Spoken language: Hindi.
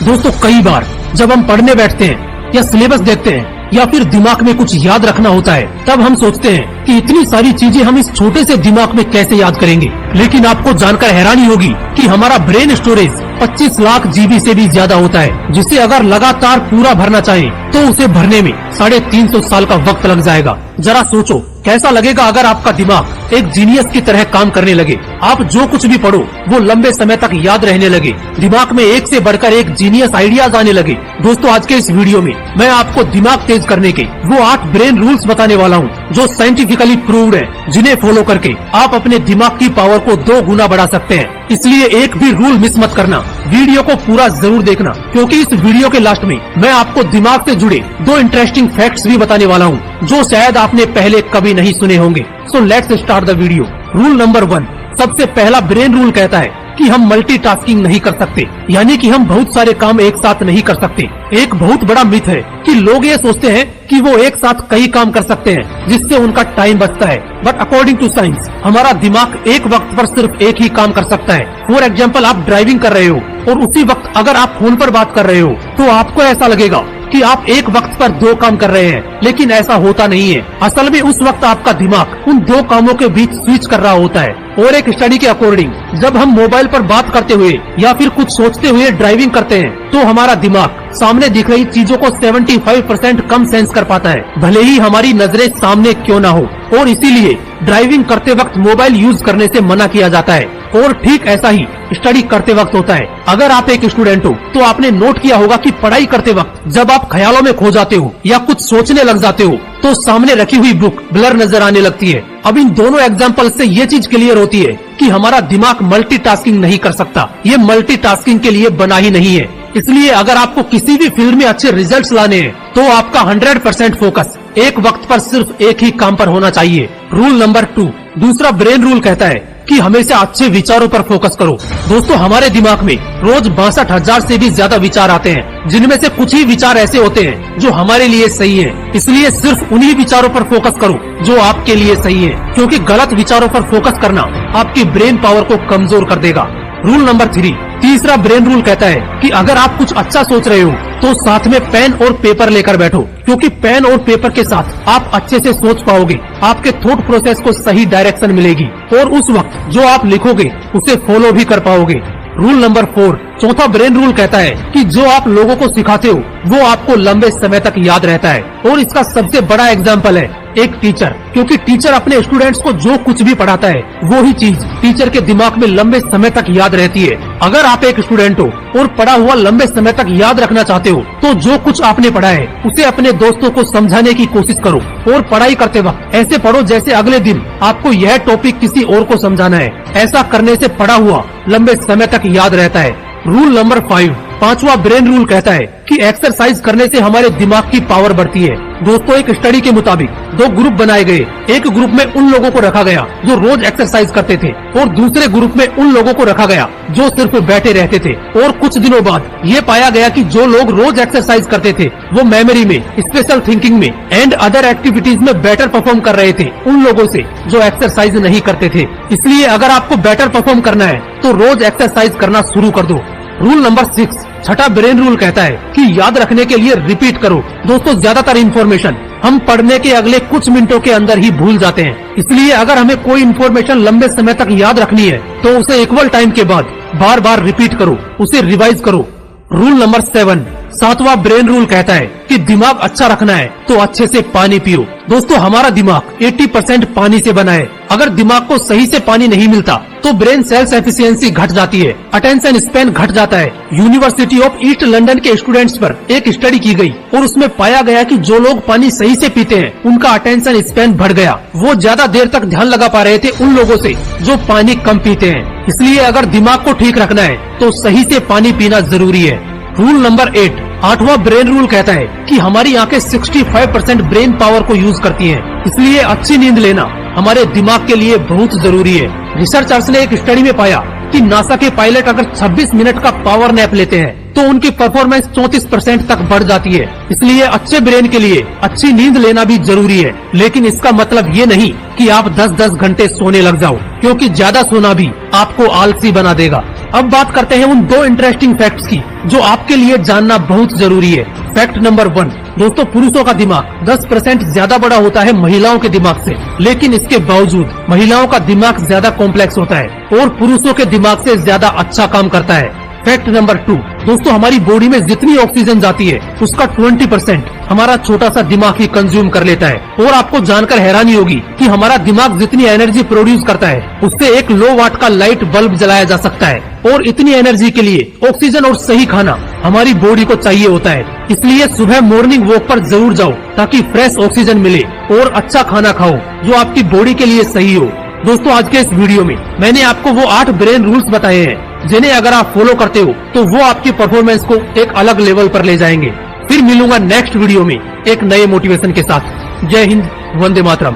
दोस्तों कई बार जब हम पढ़ने बैठते हैं या सिलेबस देखते हैं या फिर दिमाग में कुछ याद रखना होता है, तब हम सोचते हैं कि इतनी सारी चीजें हम इस छोटे से दिमाग में कैसे याद करेंगे। लेकिन आपको जानकर हैरानी होगी कि हमारा ब्रेन स्टोरेज 25 लाख जीबी से भी ज्यादा होता है, जिसे अगर लगातार पूरा भरना चाहे तो उसे भरने में 350 साल का वक्त लग जाएगा। जरा सोचो कैसा लगेगा अगर आपका दिमाग एक जीनियस की तरह काम करने लगे। आप जो कुछ भी पढ़ो वो लंबे समय तक याद रहने लगे, दिमाग में एक से बढ़कर एक जीनियस आइडियाज आने लगे। दोस्तों आज के इस वीडियो में मैं आपको दिमाग तेज करने के वो 8 ब्रेन रूल्स बताने वाला हूँ जो साइंटिफिकली प्रूव्ड है, जिन्हें फॉलो करके आप अपने दिमाग की पावर को 2 गुना बढ़ा सकते हैं। इसलिए एक भी रूल मिस मत करना, वीडियो को पूरा जरूर देखना, क्योंकि इस वीडियो के लास्ट में मैं आपको दिमाग से जुड़े 2 इंटरेस्टिंग फैक्ट्स भी बताने वाला हूँ जो शायद आपने पहले कभी नहीं सुने होंगे। So let's start the video. Rule number 1, सबसे पहला ब्रेन रूल कहता है कि हम मल्टीटास्किंग नहीं कर सकते, यानी कि हम बहुत सारे काम एक साथ नहीं कर सकते। एक बहुत बड़ा मिथ है कि लोग ये सोचते हैं कि वो एक साथ कई काम कर सकते हैं जिससे उनका टाइम बचता है, बट अकॉर्डिंग टू साइंस हमारा दिमाग एक वक्त पर सिर्फ एक ही काम कर सकता है। फॉर एग्जाम्पल, आप ड्राइविंग कर रहे हो और उसी वक्त अगर आप फोन पर बात कर रहे हो तो आपको ऐसा लगेगा कि आप एक वक्त पर 2 काम कर रहे हैं, लेकिन ऐसा होता नहीं है। असल में उस वक्त आपका दिमाग उन 2 कामों के बीच स्विच कर रहा होता है। और एक स्टडी के अकॉर्डिंग जब हम मोबाइल पर बात करते हुए या फिर कुछ सोचते हुए ड्राइविंग करते हैं तो हमारा दिमाग सामने दिख रही चीजों को 75% कम सेंस कर पाता है, भले ही हमारी नजरें सामने क्यों ना हो। और इसीलिए ड्राइविंग करते वक्त मोबाइल यूज करने से मना किया जाता है। और ठीक ऐसा ही स्टडी करते वक्त होता है। अगर आप एक स्टूडेंट हो तो आपने नोट किया होगा कि पढ़ाई करते वक्त जब आप ख्यालों में खो जाते हो या कुछ सोचने लग जाते हो तो सामने रखी हुई बुक ब्लर नजर आने लगती है। अब इन दोनों एग्जाम्पल से ये चीज क्लियर होती है कि हमारा दिमाग मल्टीटास्किंग नहीं कर सकता, ये मल्टीटास्किंग के लिए बना ही नहीं है। इसलिए अगर आपको किसी भी फील्ड में अच्छे रिजल्ट्स लाने हैं तो आपका 100% फोकस एक वक्त पर सिर्फ एक ही काम पर होना चाहिए। रूल नंबर 2, दूसरा ब्रेन रूल कहता है कि हमेशा अच्छे विचारों पर फोकस करो। दोस्तों हमारे दिमाग में रोज 62,000 से भी ज्यादा विचार आते हैं, जिनमें से कुछ ही विचार ऐसे होते हैं जो हमारे लिए सही है। इसलिए सिर्फ उन्हीं विचारों पर फोकस करो जो आपके लिए सही है, क्योंकि गलत विचारों पर फोकस करना आपकी ब्रेन पावर को कमजोर कर देगा। रूल नंबर 3, तीसरा ब्रेन रूल कहता है कि अगर आप कुछ अच्छा सोच रहे हो तो साथ में पेन और पेपर लेकर बैठो, क्योंकि पेन और पेपर के साथ आप अच्छे से सोच पाओगे, आपके थॉट प्रोसेस को सही डायरेक्शन मिलेगी और उस वक्त जो आप लिखोगे उसे फॉलो भी कर पाओगे। रूल नंबर 4, चौथा ब्रेन रूल कहता है कि जो आप लोगों को सिखाते हो वो आपको लंबे समय तक याद रहता है। और इसका सबसे बड़ा एग्जाम्पल है एक टीचर, क्योंकि टीचर अपने स्टूडेंट्स को जो कुछ भी पढ़ाता है वो ही चीज टीचर के दिमाग में लंबे समय तक याद रहती है। अगर आप एक स्टूडेंट हो और पढ़ा हुआ लंबे समय तक याद रखना चाहते हो तो जो कुछ आपने पढ़ा है उसे अपने दोस्तों को समझाने की कोशिश करो। और पढ़ाई करते वक्त ऐसे पढ़ो जैसे अगले दिन आपको यह टॉपिक किसी और को समझाना है। ऐसा करने से पढ़ा हुआ लंबे समय तक याद रहता है। रूल नंबर 5, पांचवा ब्रेन रूल कहता है कि एक्सरसाइज करने से हमारे दिमाग की पावर बढ़ती है। दोस्तों एक स्टडी के मुताबिक 2 ग्रुप बनाए गए। एक ग्रुप में उन लोगों को रखा गया जो रोज एक्सरसाइज करते थे और दूसरे ग्रुप में उन लोगों को रखा गया जो सिर्फ बैठे रहते थे। और कुछ दिनों बाद ये पाया गया कि जो लोग रोज एक्सरसाइज करते थे वो मेमोरी में, स्पेशल थिंकिंग में एंड अदर एक्टिविटीज में बेटर परफॉर्म कर रहे थे उन लोगों से जो एक्सरसाइज नहीं करते थे। इसलिए अगर आपको बेटर परफॉर्म करना है तो रोज एक्सरसाइज करना शुरू कर दो। रूल नंबर 6, छठा ब्रेन रूल कहता है कि याद रखने के लिए रिपीट करो। दोस्तों ज्यादातर इन्फॉर्मेशन हम पढ़ने के अगले कुछ मिनटों के अंदर ही भूल जाते हैं। इसलिए अगर हमें कोई इन्फॉर्मेशन लंबे समय तक याद रखनी है तो उसे इक्वल टाइम के बाद बार बार रिपीट करो, उसे रिवाइज करो। रूल नंबर 7, सातवां ब्रेन रूल कहता है कि दिमाग अच्छा रखना है तो अच्छे से पानी पियो। दोस्तों हमारा दिमाग 80% पानी से बना है। अगर दिमाग को सही से पानी नहीं मिलता तो ब्रेन सेल्स एफिशिएंसी घट जाती है, अटेंशन स्पैन घट जाता है। यूनिवर्सिटी ऑफ ईस्ट लंदन के स्टूडेंट्स पर एक स्टडी की गई और उसमें पाया गया कि जो लोग पानी सही से पीते हैं उनका अटेंशन स्पैन बढ़ गया। वो ज्यादा देर तक ध्यान लगा पा रहे थे उन लोगों से जो पानी कम पीते हैं। इसलिए अगर दिमाग को ठीक रखना है तो सही से पानी पीना जरूरी है। रूल नंबर 8, आठवां ब्रेन रूल कहता है कि हमारी आंखें 65% ब्रेन पावर को यूज करती हैं। इसलिए अच्छी नींद लेना हमारे दिमाग के लिए बहुत जरूरी है। रिसर्चर्स ने एक स्टडी में पाया कि नासा के पायलट अगर 26 मिनट का पावर नैप लेते हैं तो उनकी परफॉर्मेंस 34% तक बढ़ जाती है। इसलिए अच्छे ब्रेन के लिए अच्छी नींद लेना भी जरूरी है। लेकिन इसका मतलब ये नहीं कि आप 10-10 घंटे सोने लग जाओ, क्योंकि ज्यादा सोना भी आपको आलसी बना देगा। अब बात करते हैं उन 2 इंटरेस्टिंग फैक्ट्स की जो आपके लिए जानना बहुत जरूरी है। फैक्ट नंबर 1, दोस्तों पुरुषों का दिमाग 10% ज्यादा बड़ा होता है महिलाओं के दिमाग से, लेकिन इसके बावजूद महिलाओं का दिमाग ज्यादा कॉम्प्लेक्स होता है और पुरुषों के दिमाग से ज्यादा अच्छा काम करता है। फैक्ट नंबर 2, दोस्तों हमारी बॉडी में जितनी ऑक्सीजन जाती है उसका 20% हमारा छोटा सा दिमाग ही कंज्यूम कर लेता है। और आपको जानकर हैरानी होगी कि हमारा दिमाग जितनी एनर्जी प्रोड्यूस करता है उससे एक लो वाट का लाइट बल्ब जलाया जा सकता है। और इतनी एनर्जी के लिए ऑक्सीजन और सही खाना हमारी बॉडी को चाहिए होता है। इसलिए सुबह मॉर्निंग वॉक पर जरूर जाओ ताकि फ्रेश ऑक्सीजन मिले और अच्छा खाना खाओ जो आपकी बॉडी के लिए सही हो। दोस्तों आज के इस वीडियो में मैंने आपको वो 8 ब्रेन रूल्स बताए हैं जिन्हें अगर आप फॉलो करते हो तो वो आपकी परफॉर्मेंस को एक अलग लेवल पर ले जाएंगे। फिर मिलूंगा नेक्स्ट वीडियो में एक नए मोटिवेशन के साथ। जय हिंद, वंदे मातरम।